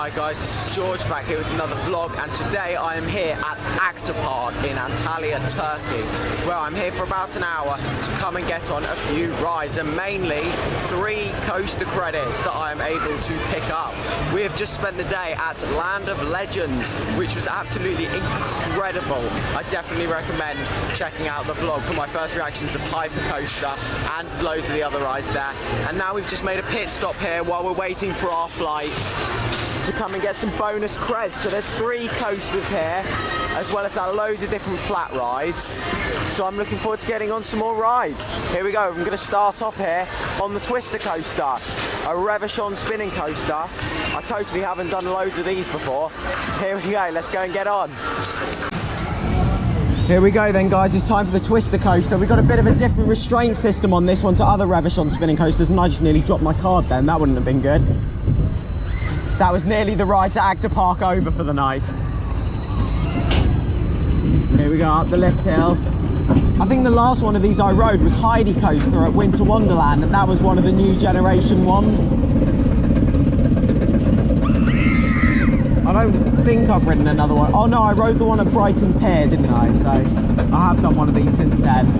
Hi guys, this is George back here with another vlog, and today I am here at Aktur Park in Antalya, Turkey, where I'm here for about an hour to come and get on a few rides, and mainly 3 coaster credits that I am able to pick up. We have just spent the day at Land of Legends, which was absolutely incredible. I definitely recommend checking out the vlog for my first reactions of Hypercoaster and loads of the other rides there. And now we've just made a pit stop here while we're waiting for our flight to come and get some bonus creds. So there's 3 coasters here, as well as now loads of different flat rides. So I'm looking forward to getting on some more rides. Here we go. I'm going to start off here on the Twister coaster, a Revachon spinning coaster. I totally haven't done loads of these before. Here we go. Let's go and get on. Here we go then guys, it's time for the Twister coaster. We've got a bit of a different restraint system on this one to other Revachon spinning coasters, and I just nearly dropped my card then. That wouldn't have been good. That was nearly the ride to Aktur Park over for the night. Here we go, up the lift hill. I think the last one of these I rode was Heidi Coaster at Winter Wonderland, and that was one of the new generation ones. I don't think I've ridden another one. Oh no, I rode the one at Brighton Pier, didn't I? So I have done one of these since then.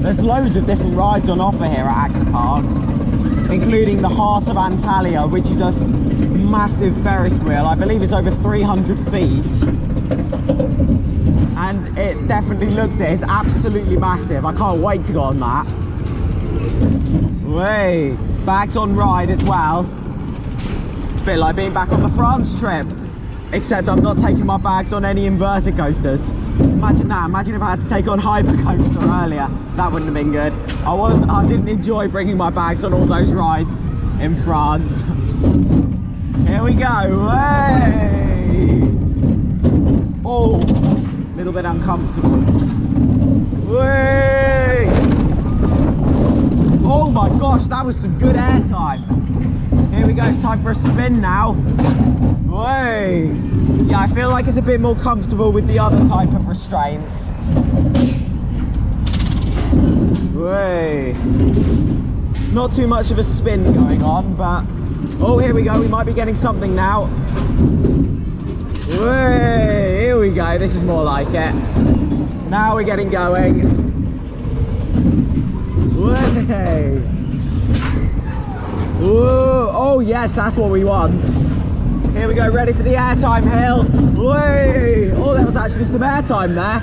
There's loads of different rides on offer here at Aktur Park, including the Heart of Antalya, which is a massive Ferris wheel. I believe it's over 300 feet. And it definitely looks it. It's absolutely massive. I can't wait to go on that. Way. Bags on ride as well. Bit like being back on the France trip, except I'm not taking my bags on any inverted coasters. Imagine that. Imagine if I had to take on Hypercoaster earlier. That wouldn't have been good. I didn't enjoy bringing my bags on all those rides in France. Here we go. Hey! Oh, a little bit uncomfortable. Hey! Oh my gosh, that was some good air time. Here we go, it's time for a spin now. Way! Yeah, I feel like it's a bit more comfortable with the other type of restraints. Way! Not too much of a spin going on, but... Oh, here we go, we might be getting something now. Way! Here we go, this is more like it. Now we're getting going. Way! Ooh, oh yes, that's what we want. Here we go, ready for the airtime hill. Whee! Oh, there was actually some airtime there.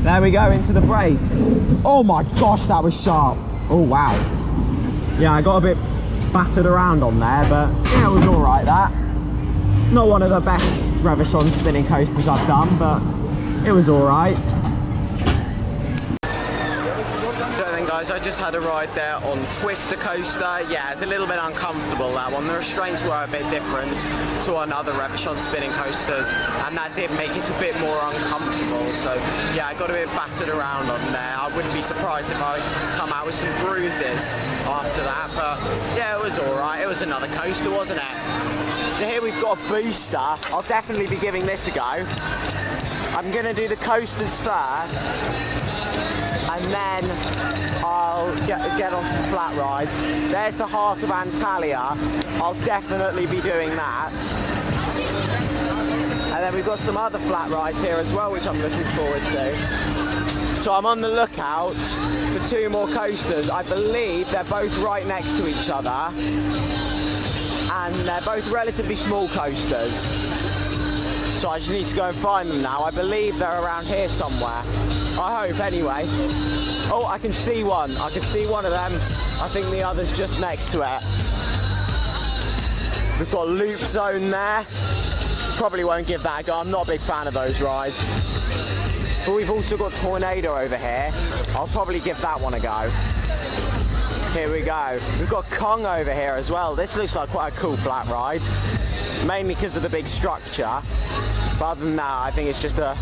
There we go, into the brakes. Oh my gosh, that was sharp. Oh wow. Yeah, I got a bit battered around on there, but yeah, it was all right, that. Not one of the best Revachon spinning coasters I've done, but it was all right. So then guys, I just had a ride there on Twister coaster. Yeah, it's a little bit uncomfortable, that one. The restraints were a bit different to on other Revachon spinning coasters, and that did make it a bit more uncomfortable. So yeah, I got a bit battered around on there. I wouldn't be surprised if I come out with some bruises after that, but yeah, it was all right. It was another coaster, wasn't it? So here we've got a booster. I'll definitely be giving this a go. I'm gonna do the coasters first, and then I'll get on some flat rides. There's the Heart of Antalya. I'll definitely be doing that. And then we've got some other flat rides here as well, which I'm looking forward to. So I'm on the lookout for 2 more coasters. I believe they're both right next to each other, and they're both relatively small coasters. So I just need to go and find them now. I believe they're around here somewhere. I hope, anyway. Oh, I can see one. I can see one of them. I think the other's just next to it. We've got Loop Zone there. Probably won't give that a go. I'm not a big fan of those rides. But we've also got Tornado over here. I'll probably give that one a go. Here we go. We've got Kong over here as well. This looks like quite a cool flat ride, mainly because of the big structure. But other than that, I think it's just a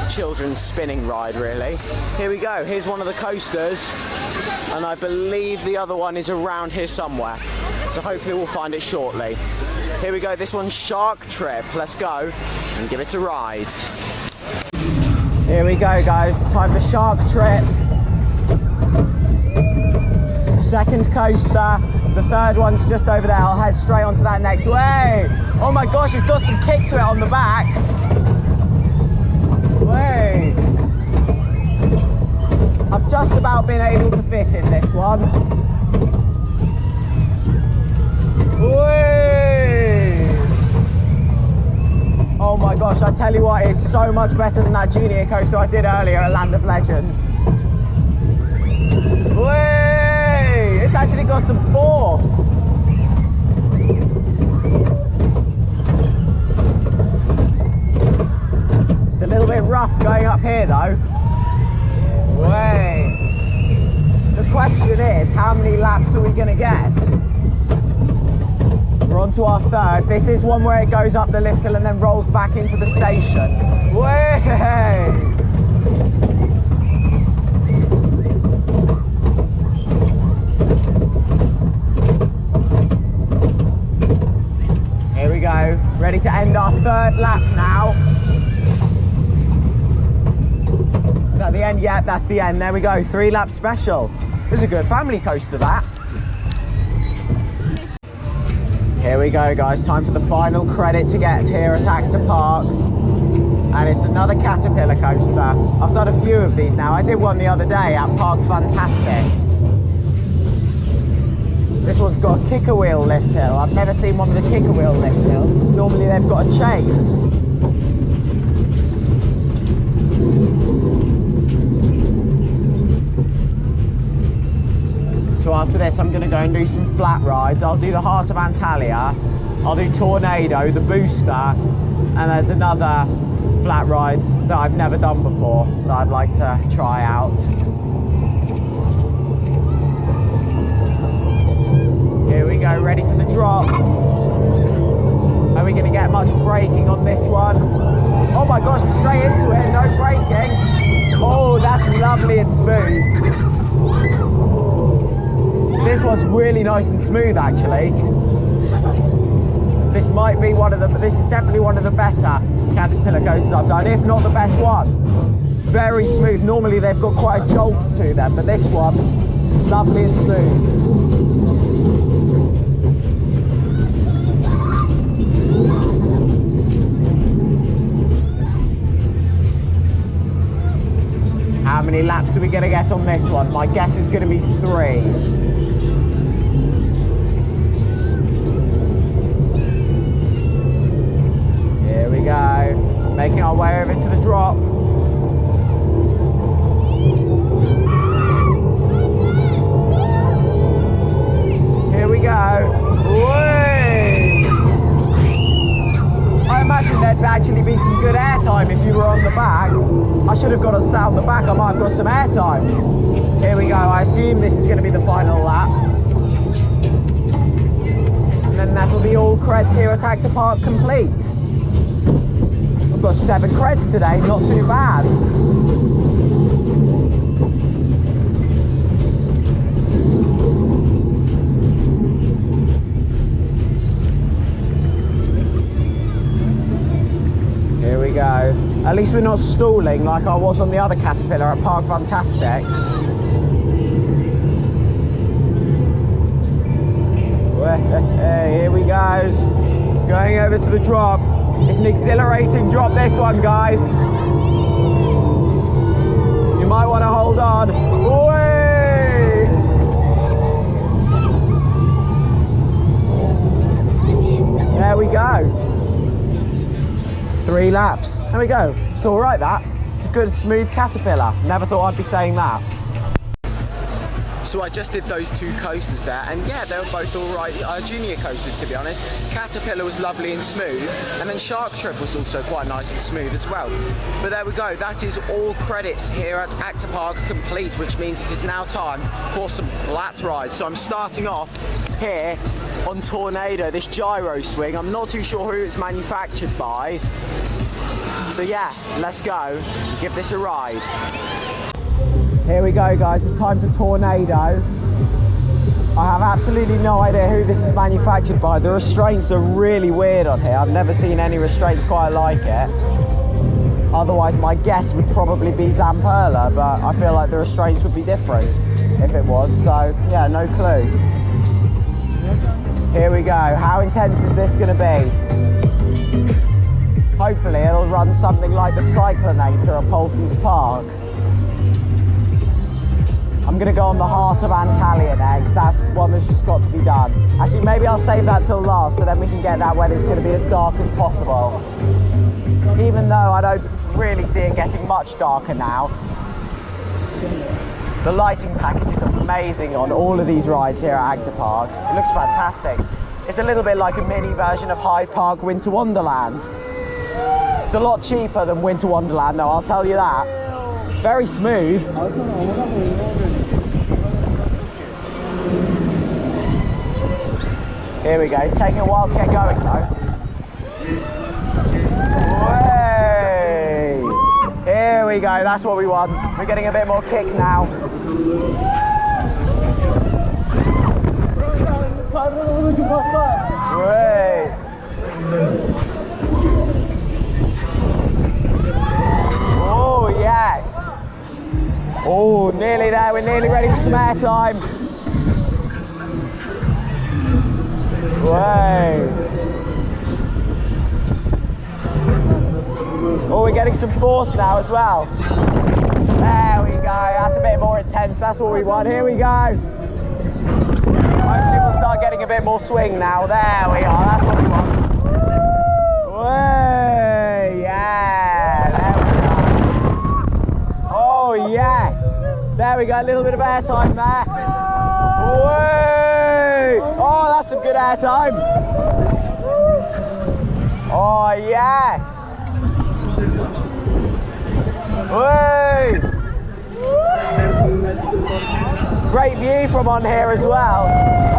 children's spinning ride, really. Here we go. Here's one of the coasters, and I believe the other one is around here somewhere. So hopefully we'll find it shortly. Here we go. This one's Shark Trip. Let's go and give it a ride. Here we go, guys. Time for Shark Trip. Second coaster The third one's just over there. I'll head straight onto that next way. Oh my gosh, it's got some kick to it on the back. Way. I've just about been able to fit in this one. Way. Oh my gosh, I tell you what, it's so much better than that junior coaster I did earlier at Land of Legends. Way. It's actually got some force. It's a little bit rough going up here though. Way. The question is, how many laps are we going to get? We're on to our third. This is one where it goes up the lift hill and then rolls back into the station. Way. Here we go. Ready to end our third lap now. Is that the end? Yeah, that's the end. There we go. 3 lap special. It was a good family coaster, that. Here we go, guys. Time for the final credit to get here at Aktur Park. And it's another Caterpillar coaster. I've done a few of these now. I did one the other day at Park Fantastic. This one's got a kicker wheel lift hill. I've never seen one with a kicker wheel lift hill. Normally they've got a chain. So after this, I'm going to go and do some flat rides. I'll do the Heart of Antalya, I'll do Tornado, the Booster, and there's another flat ride that I've never done before that I'd like to try out. Here we go, ready for the drop. Are we going to get much braking on this one? Oh my gosh, I'm straight into it, no braking. Oh, that's lovely and smooth. This one's really nice and smooth actually. This might be this is definitely one of the better Caterpillar coasters I've done, if not the best one. Very smooth. Normally they've got quite a jolt to them, but this one, lovely and smooth. How many laps are we going to get on this one? My guess is going to be 3. Here we go, making our way over to the drop. Here we go. Whee! I imagine there'd actually be some good airtime if you were on the back. I should have got us sat on the back, I might have got some airtime. Here we go, I assume this is going to be the final lap. And then that'll be all creds here at Aktur Park complete. We've got 7 creds today, not too bad. Here we go. At least we're not stalling like I was on the other Caterpillar at Park Fantastic. Here we go. Going over to the drop. It's an exhilarating drop, this one, guys. You might want to hold on. Whee! There we go. 3 laps. There we go. It's all right, that. It's a good, smooth Caterpillar. Never thought I'd be saying that. So I just did those 2 coasters there, and yeah, they were both all right. Junior coasters, to be honest. Caterpillar was lovely and smooth, and then Shark Trip was also quite nice and smooth as well. But there we go, that is all credits here at Aktur Park complete, which means it is now time for some flat rides. So I'm starting off here on Tornado, this gyro swing. I'm not too sure who it's manufactured by. So yeah, let's go, give this a ride. Here we go, guys, it's time for Tornado. I have absolutely no idea who this is manufactured by. The restraints are really weird on here. I've never seen any restraints quite like it. Otherwise, my guess would probably be Zamperla, but I feel like the restraints would be different if it was, so yeah, no clue. Here we go. How intense is this going to be? Hopefully it'll run something like the Cyclonator at Aktur Park. I'm going to go on the Heart of Antalya next. That's one that's just got to be done. Actually, maybe I'll save that till last so then we can get that when it's going to be as dark as possible. Even though I don't really see it getting much darker now. The lighting package is amazing on all of these rides here at Aktur Park. It looks fantastic. It's a little bit like a mini version of Hyde Park Winter Wonderland. It's a lot cheaper than Winter Wonderland though, I'll tell you that. It's very smooth. Here we go, it's taking a while to get going though. Way! Here we go, that's what we want. We're getting a bit more kick now. Great. Oh yes. Oh, nearly there. We're nearly ready for some airtime. Way. Oh, we're getting some force now as well. There we go. That's a bit more intense. That's what we want. Here we go. Hopefully we'll start getting a bit more swing now. There we are, that's what we want. Way, yeah, there we go. Oh yes, there we go, a little bit of airtime there. Way, oh that's some good airtime. Oh yes. Way. Great view from on here as well.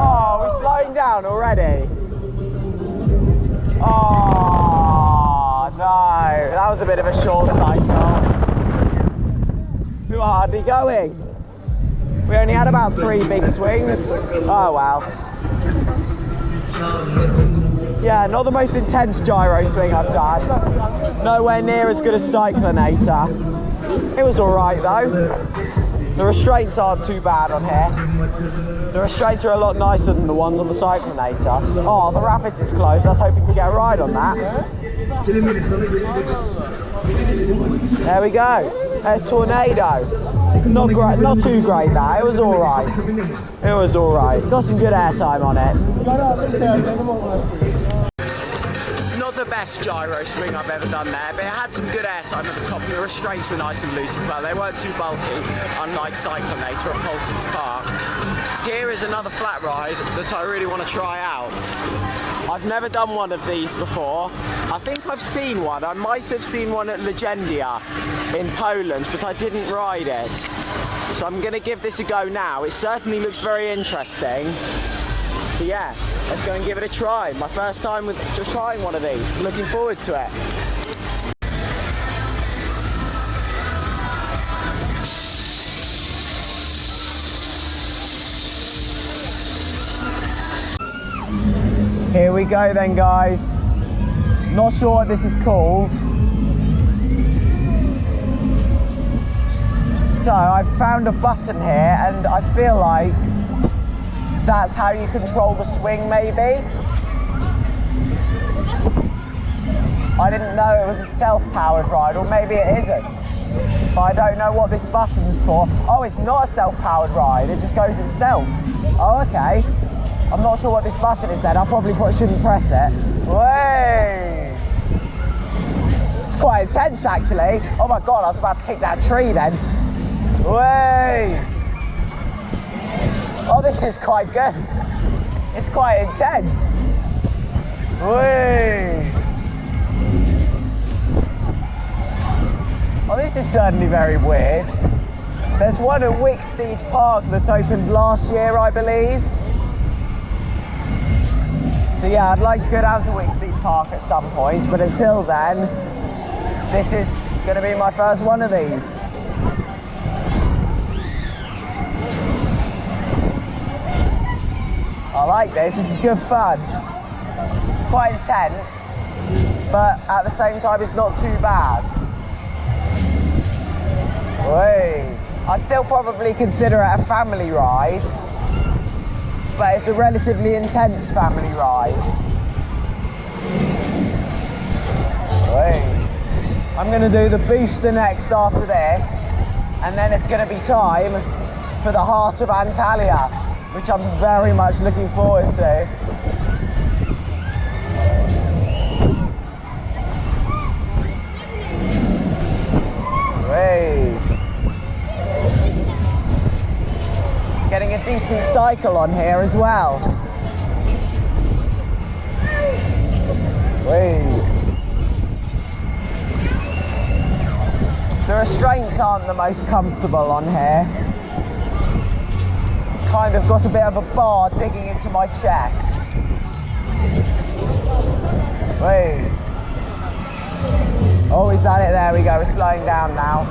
Oh, we're slowing down already. Oh, no. That was a bit of a short cycle. We were hardly going. We only had about 3 big swings. Oh, well. Yeah, not the most intense gyro swing I've done. Nowhere near as good as Cyclonator. It was all right, though. The restraints aren't too bad on here. The restraints are a lot nicer than the ones on the Cyclonator. Oh, the Rapids is close. I was hoping to get a ride on that. There we go. There's Tornado. Not great, not too great that. It was all right. It was all right. Got some good airtime on it. Not the best gyro swing I've ever done there, but it had some good airtime at the top and the restraints were nice and loose as well. They weren't too bulky, unlike Cyclonator at Aktur Park. Here is another flat ride that I really want to try out. I've never done one of these before. I think I've seen one. I might have seen one at Legendia in Poland, but I didn't ride it. So I'm going to give this a go now. It certainly looks very interesting. So yeah, let's go and give it a try. My first time with just trying one of these. Looking forward to it. Here we go then, guys. Not sure what this is called. So I've found a button here and I feel like that's how you control the swing, maybe. I didn't know it was a self-powered ride, or maybe it isn't. But I don't know what this button's for. Oh, it's not a self-powered ride, it just goes itself. Oh, okay. I'm not sure what this button is then. I probably shouldn't press it. Way! It's quite intense, actually. Oh my God, I was about to kick that tree then. Way! Oh, this is quite good. It's quite intense. Way! Oh, this is certainly very weird. There's one at Wicksteed Park that opened last year, I believe. So yeah, I'd like to go down to Wicksteed Park at some point, but until then, this is going to be my first one of these. I like this is good fun. Quite intense, but at the same time it's not too bad. Wait. I'd still probably consider it a family ride. but it's a relatively intense family ride. Wait. I'm going to do the booster next after this, and then it's going to be time for the Heart of Antalya, which I'm very much looking forward to. Wait. Getting a decent cycle on here as well. Wait. The restraints aren't the most comfortable on here. Kind of got a bit of a bar digging into my chest. Wait. Oh, he's done it. There we go. We're slowing down now.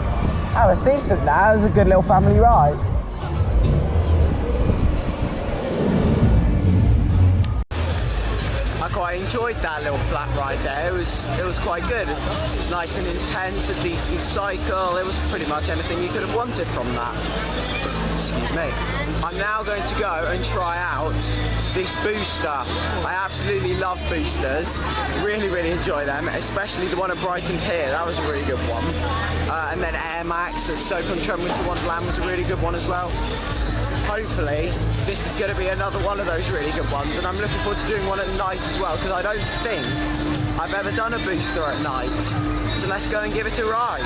That was decent. That was a good little family ride. I quite enjoyed that little flat ride there. It was quite good. It's nice and intense, a decent cycle. It was pretty much anything you could have wanted from that. Excuse me. I'm now going to go and try out this booster. I absolutely love boosters. Really, really enjoy them, especially the one at Brighton Pier. That was a really good one. And then Air Max at Stoke-on-Trent Winter Wonderland was a really good one as well. Hopefully, this is going to be another one of those really good ones, and I'm looking forward to doing one at night as well, because I don't think I've ever done a booster at night. So let's go and give it a ride.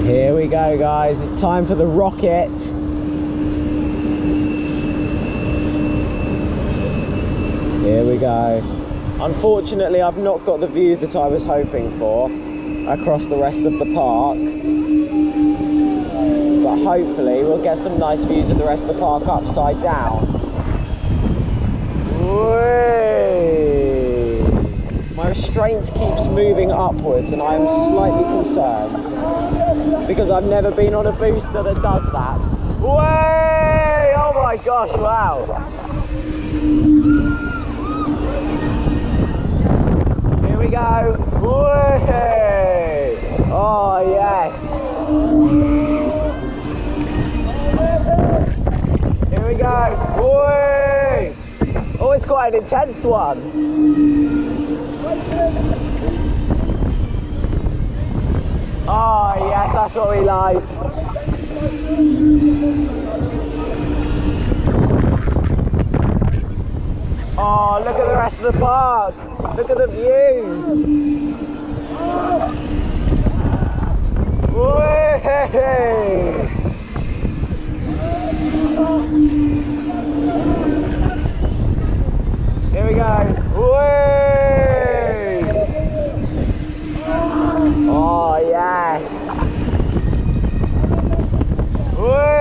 Here we go, guys. It's time for the rocket. Here we go. Unfortunately, I've not got the view that I was hoping for across the rest of the park. But hopefully we'll get some nice views of the rest of the park upside down. Whee! My restraint keeps moving upwards and I'm slightly concerned because I've never been on a booster that does that. Whee! Oh my gosh, wow! Here we go. Whee! Oh yes. Here we go. Whee! Oh, it's quite an intense one. Oh yes, that's what we like. Oh, look at the rest of the park. Look at the views. Whee! Here we go. Whee! Oh, yes. Whee!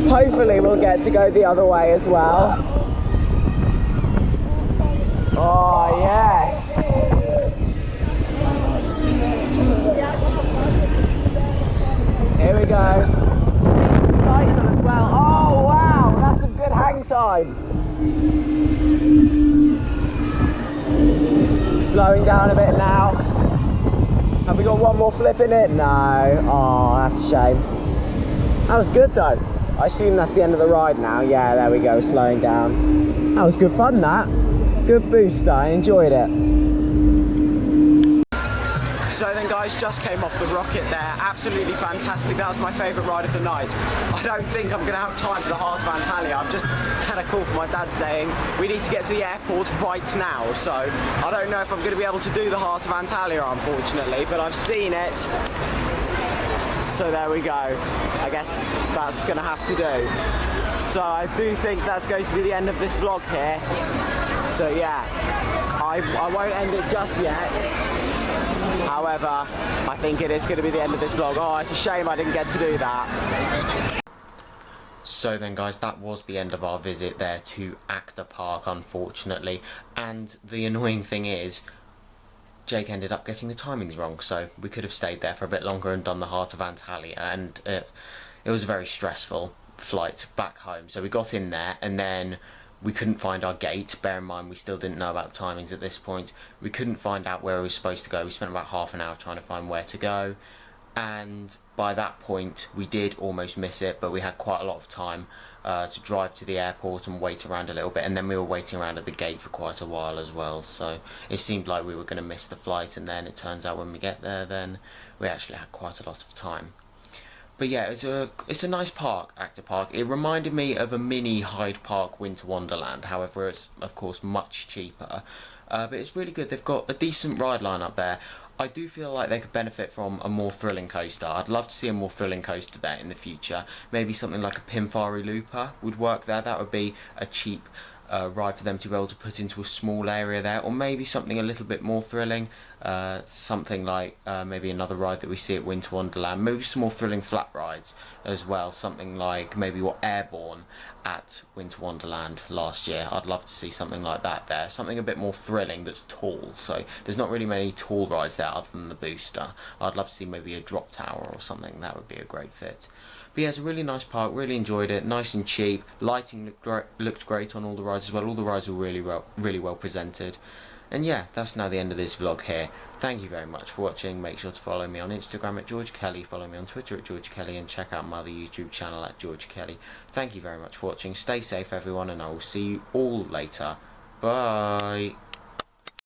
Hopefully we'll get to go the other way as well. Oh, yes. Here we go. Cycle as well. Oh, wow. That's some good hang time. Slowing down a bit now. Have we got one more flip in it? No. Oh, that's a shame. That was good though. I assume that's the end of the ride now. Yeah, there we go, slowing down. That was good fun, that. Good booster, I enjoyed it. So then guys, just came off the rocket there. Absolutely fantastic. That was my favourite ride of the night. I don't think I'm going to have time for the Heart of Antalya. I've just had a call from my dad saying we need to get to the airport right now. So I don't know if I'm going to be able to do the Heart of Antalya, unfortunately, but I've seen it. So there we go. I guess that's going to have to do. So I do think that's going to be the end of this vlog here. So yeah, I won't end it just yet. However, I think it is going to be the end of this vlog. Oh, it's a shame I didn't get to do that. So then guys, that was the end of our visit there to Aktur Park, unfortunately. And the annoying thing is, Jake ended up getting the timings wrong, so we could have stayed there for a bit longer and done the Heart of Antalya, and it was a very stressful flight back home. So we got in there, and then we couldn't find our gate. Bear in mind, we still didn't know about the timings at this point. We couldn't find out where we were supposed to go. We spent about half an hour trying to find where to go, and by that point we did almost miss it, but we had quite a lot of time to drive to the airport and wait around a little bit, and then we were waiting around at the gate for quite a while as well, so it seemed like we were going to miss the flight, and then it turns out when we get there, then we actually had quite a lot of time. But yeah, it's a nice park, Aktur Park. It reminded me of a mini Hyde Park Winter Wonderland, however it's of course much cheaper, but it's really good. They've got a decent ride line up there. I do feel like they could benefit from a more thrilling coaster. I'd love to see a more thrilling coaster there in the future. Maybe something like a Pinfari Looper would work there. That would be a cheap ride for them to be able to put into a small area there, or maybe something a little bit more thrilling, something like maybe another ride that we see at Winter Wonderland, maybe some more thrilling flat rides as well, something like maybe what Airborne at Winter Wonderland last year. I'd love to see something like that there, something a bit more thrilling that's tall. So there's not really many tall rides there other than the booster. I'd love to see maybe a drop tower or something. That would be a great fit. But yeah, it's a really nice park, really enjoyed it, nice and cheap. Lighting looked great on all the rides as well. All the rides were really well presented. And yeah, that's now the end of this vlog here. Thank you very much for watching. Make sure to follow me on Instagram at George Kelly, follow me on Twitter at George Kelly, and check out my other YouTube channel at George Kelly. Thank you very much for watching. Stay safe everyone, and I will see you all later. Bye.